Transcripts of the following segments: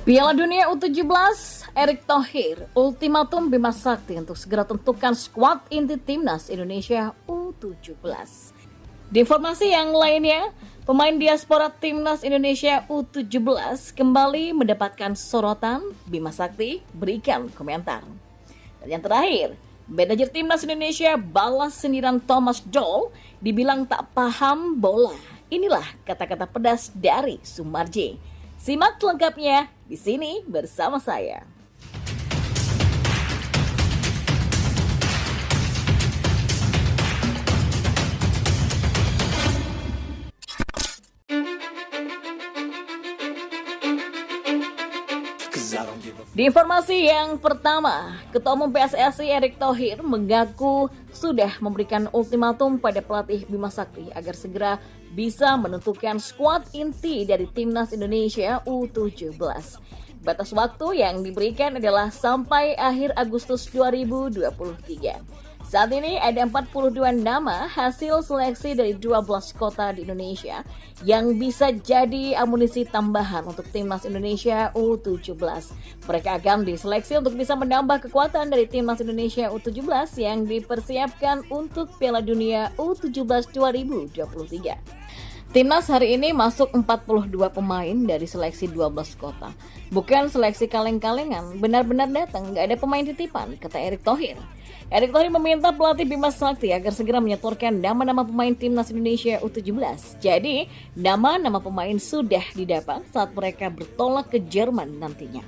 Piala Dunia U17, Erick Thohir, ultimatum Bima Sakti untuk segera tentukan skuad inti timnas Indonesia U17. Di informasi yang lainnya, pemain diaspora timnas Indonesia U17 kembali mendapatkan sorotan. Bima Sakti berikan komentar. Dan yang terakhir, manajer timnas Indonesia balas sindiran Thomas Doll, dibilang tak paham bola. Inilah kata-kata pedas dari Sumarji. Simak lengkapnya di sini bersama saya. Di informasi yang pertama, Ketua Umum PSSI Erick Thohir mengaku sudah memberikan ultimatum pada pelatih Bima Sakti agar segera bisa menentukan skuad inti dari timnas Indonesia U17. Batas waktu yang diberikan adalah sampai akhir Agustus 2023. Saat ini ada 42 nama hasil seleksi dari 12 kota di Indonesia yang bisa jadi amunisi tambahan untuk timnas Indonesia U17. Mereka akan diseleksi untuk bisa menambah kekuatan dari timnas Indonesia U17 yang dipersiapkan untuk Piala Dunia U17 2023. Timnas hari ini masuk 42 pemain dari seleksi 12 kota. Bukan seleksi kaleng-kalengan, benar-benar datang, gak ada pemain titipan, kata Erick Thohir. Erick Thohir meminta pelatih Bima Sakti agar segera menyetorkan nama-nama pemain timnas Indonesia U17. Jadi, nama-nama pemain sudah didapat saat mereka bertolak ke Jerman nantinya.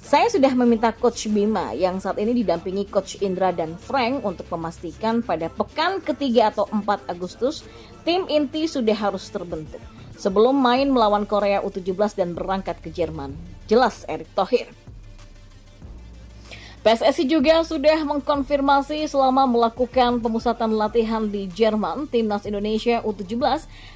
Saya sudah meminta Coach Bima yang saat ini didampingi Coach Indra dan Frank untuk memastikan pada pekan ketiga atau 4 Agustus, tim inti sudah harus terbentuk sebelum main melawan Korea U17 dan berangkat ke Jerman. Jelas Erick Thohir. PSSI juga sudah mengkonfirmasi selama melakukan pemusatan latihan di Jerman, timnas Indonesia U17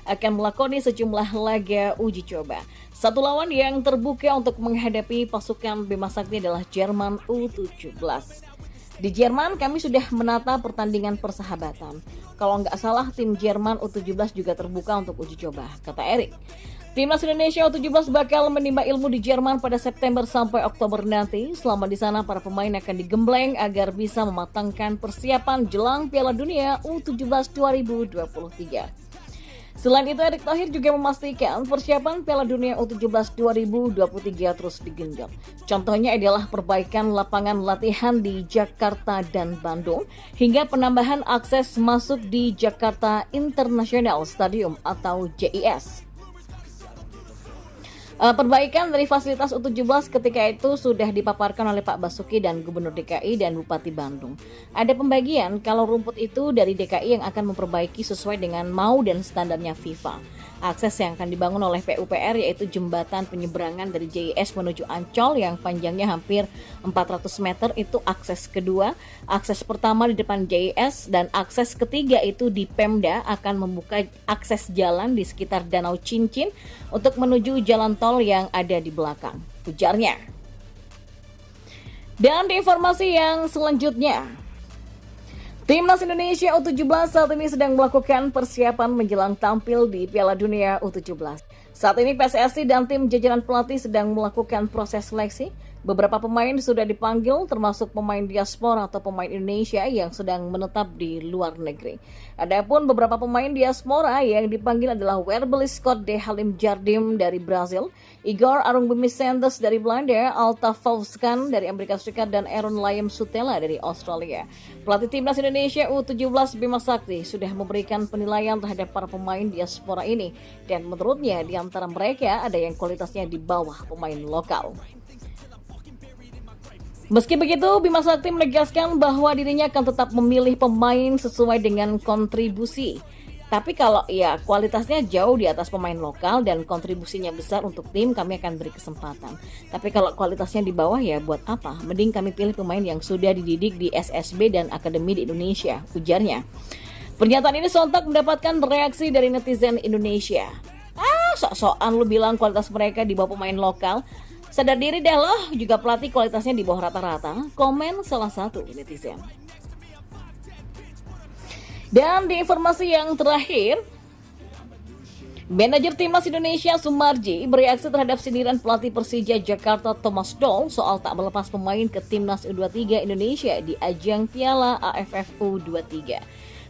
akan melakoni sejumlah laga uji coba. Satu lawan yang terbuka untuk menghadapi pasukan Bima Sakti adalah Jerman U17. Di Jerman kami sudah menata pertandingan persahabatan. Kalau nggak salah tim Jerman U17 juga terbuka untuk uji coba, kata Erick. Timnas Indonesia U17 bakal menimba ilmu di Jerman pada September sampai Oktober nanti. Selama di sana para pemain akan digembleng agar bisa mematangkan persiapan jelang Piala Dunia U17 2023. Selain itu, Erick Thohir juga memastikan persiapan Piala Dunia U17 2023 terus digenjot. Contohnya adalah perbaikan lapangan latihan di Jakarta dan Bandung, hingga penambahan akses masuk di Jakarta International Stadium atau JIS. Perbaikan dari fasilitas U17 ketika itu sudah dipaparkan oleh Pak Basuki dan Gubernur DKI dan Bupati Bandung. Ada pembagian kalau rumput itu dari DKI yang akan memperbaiki sesuai dengan mau dan standarnya FIFA. Akses yang akan dibangun oleh PUPR yaitu jembatan penyeberangan dari JIS menuju Ancol yang panjangnya hampir 400 meter itu akses kedua. Akses pertama di depan JIS dan akses ketiga itu di Pemda akan membuka akses jalan di sekitar Danau Cincin untuk menuju jalan tol yang ada di belakang, ujarnya. Dan di informasi yang selanjutnya, Timnas Indonesia U17 saat ini sedang melakukan persiapan menjelang tampil di Piala Dunia U17. Saat ini PSSI dan tim jajaran pelatih sedang melakukan proses seleksi. Beberapa pemain sudah dipanggil termasuk pemain diaspora atau pemain Indonesia yang sedang menetap di luar negeri. Adapun beberapa pemain diaspora yang dipanggil adalah Werbeli Scott de Halim Jardim dari Brazil, Igor Arungbimi Sanders dari Belanda, Alta Fauskan dari Amerika Serikat, dan Aaron Layem Sutela dari Australia. Pelatih timnas Indonesia U17 Bima Sakti sudah memberikan penilaian terhadap para pemain diaspora ini dan menurutnya di antara mereka ada yang kualitasnya di bawah pemain lokal. Meski begitu, Bima Sakti menegaskan bahwa dirinya akan tetap memilih pemain sesuai dengan kontribusi. Tapi kalau kualitasnya jauh di atas pemain lokal dan kontribusinya besar untuk tim, kami akan beri kesempatan. Tapi kalau kualitasnya di bawah buat apa? Mending kami pilih pemain yang sudah dididik di SSB dan akademi di Indonesia, ujarnya. Pernyataan ini sontak mendapatkan reaksi dari netizen Indonesia. Sok-sokan lu bilang kualitas mereka di bawah pemain lokal. Sadar diri deh loh, juga pelatih kualitasnya di bawah rata-rata, komen salah satu netizen. Dan di informasi yang terakhir, Manajer Timnas Indonesia Sumarji bereaksi terhadap sindiran pelatih Persija Jakarta Thomas Doll soal tak melepas pemain ke Timnas U23 Indonesia di ajang Piala AFF U23.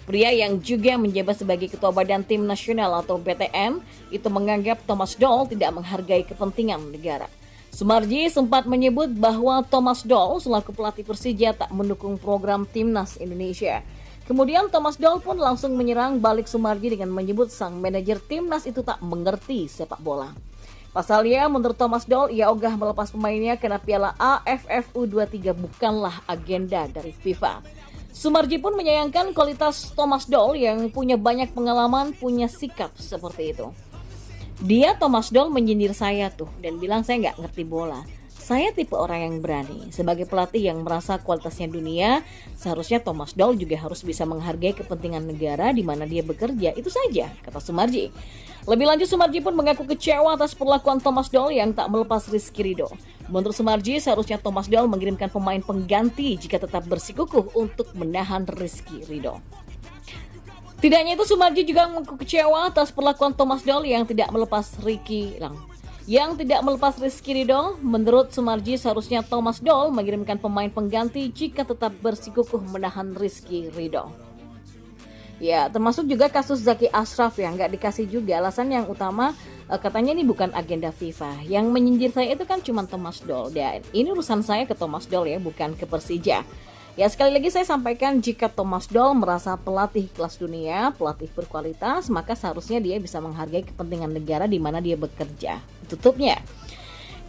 Pria yang juga menjabat sebagai Ketua Badan Tim Nasional atau BTN itu menganggap Thomas Doll tidak menghargai kepentingan negara. Sumarji sempat menyebut bahwa Thomas Doll selaku pelatih Persija tak mendukung program Timnas Indonesia. Kemudian Thomas Doll pun langsung menyerang balik Sumarji dengan menyebut sang manajer Timnas itu tak mengerti sepak bola. Pasalnya, menurut Thomas Doll, ia ogah melepas pemainnya karena Piala AFF U23 bukanlah agenda dari FIFA. Sumarji pun menyayangkan kualitas Thomas Doll yang punya banyak pengalaman, punya sikap seperti itu. Dia, Thomas Doll, menyindir saya tuh dan bilang saya nggak ngerti bola. Saya tipe orang yang berani. Sebagai pelatih yang merasa kualitasnya dunia, seharusnya Thomas Doll juga harus bisa menghargai kepentingan negara di mana dia bekerja. Itu saja, kata Sumarji. Lebih lanjut, Sumarji pun mengaku kecewa atas perlakuan Thomas Doll yang tak melepas Rizky Ridho. Menurut Sumarji, seharusnya Thomas Doll mengirimkan pemain pengganti jika tetap bersikukuh untuk menahan Rizky Ridho. Tidak hanya itu, Sumarji juga mengaku kecewa atas perlakuan Thomas Doll yang tidak melepas Rizky Ridho. Menurut Sumarji, seharusnya Thomas Doll mengirimkan pemain pengganti jika tetap bersikukuh menahan Rizky Ridho. Ya, termasuk juga kasus Zaki Ashraf yang nggak dikasih juga. Alasan yang utama katanya ini bukan agenda FIFA. Yang menyindir saya itu kan cuma Thomas Doll. Dan ini urusan saya ke Thomas Doll ya, bukan ke Persija. Ya, sekali lagi saya sampaikan, jika Thomas Doll merasa pelatih kelas dunia, pelatih berkualitas, maka seharusnya dia bisa menghargai kepentingan negara di mana dia bekerja. Tutupnya.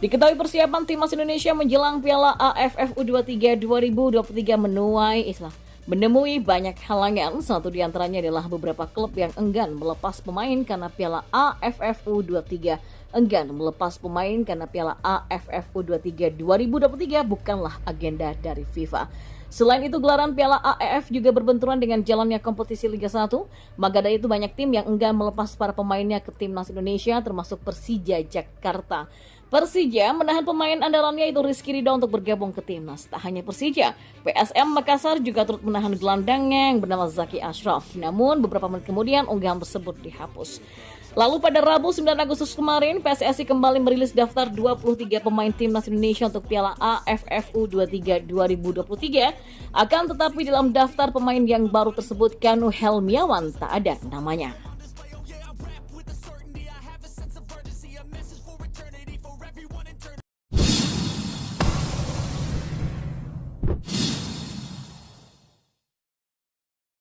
Diketahui persiapan Timnas Indonesia menjelang Piala AFF U23 2023 menemui banyak halangan. Satu di antaranya adalah beberapa klub yang enggan melepas pemain karena Piala AFF U23 U23 2023 bukanlah agenda dari FIFA. Selain itu, gelaran Piala AFF juga berbenturan dengan jalannya kompetisi Liga 1. Maka dari itu banyak tim yang enggan melepas para pemainnya ke Timnas Indonesia, termasuk Persija Jakarta. Persija menahan pemain andalannya itu Rizky Ridho untuk bergabung ke Timnas. Tak hanya Persija, PSM Makassar juga turut menahan gelandangnya yang bernama Zaki Ashraf. Namun beberapa menit kemudian unggahan tersebut dihapus. Lalu pada Rabu 9 Agustus kemarin, PSSI kembali merilis daftar 23 pemain Timnas Indonesia untuk Piala AFF U23 2023. Akan tetapi dalam daftar pemain yang baru tersebut, Kanu Helmiawan tak ada namanya.